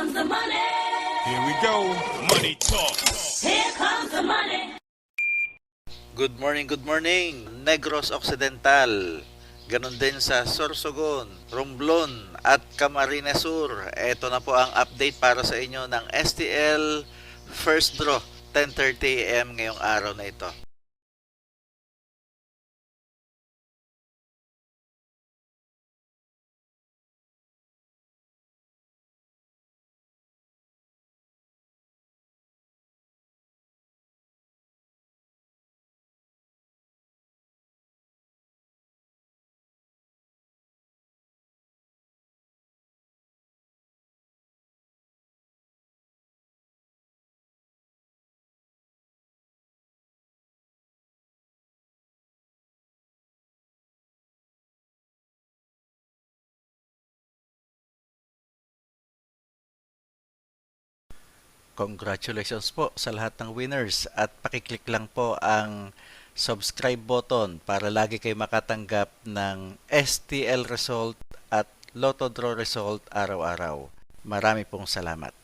comes the money. Here we go. Money talk. Here comes the money. Good morning, Negros Occidental. Ganon din sa Sorsogon, Romblon at Camarines Sur. Ito na po ang update para sa inyo ng STL First Draw, 10:30 AM ngayong araw na ito. Congratulations po sa lahat ng winners at pakiclick lang po ang subscribe button para lagi kayo makatanggap ng STL result at Lotto Draw result araw-araw. Marami pong salamat.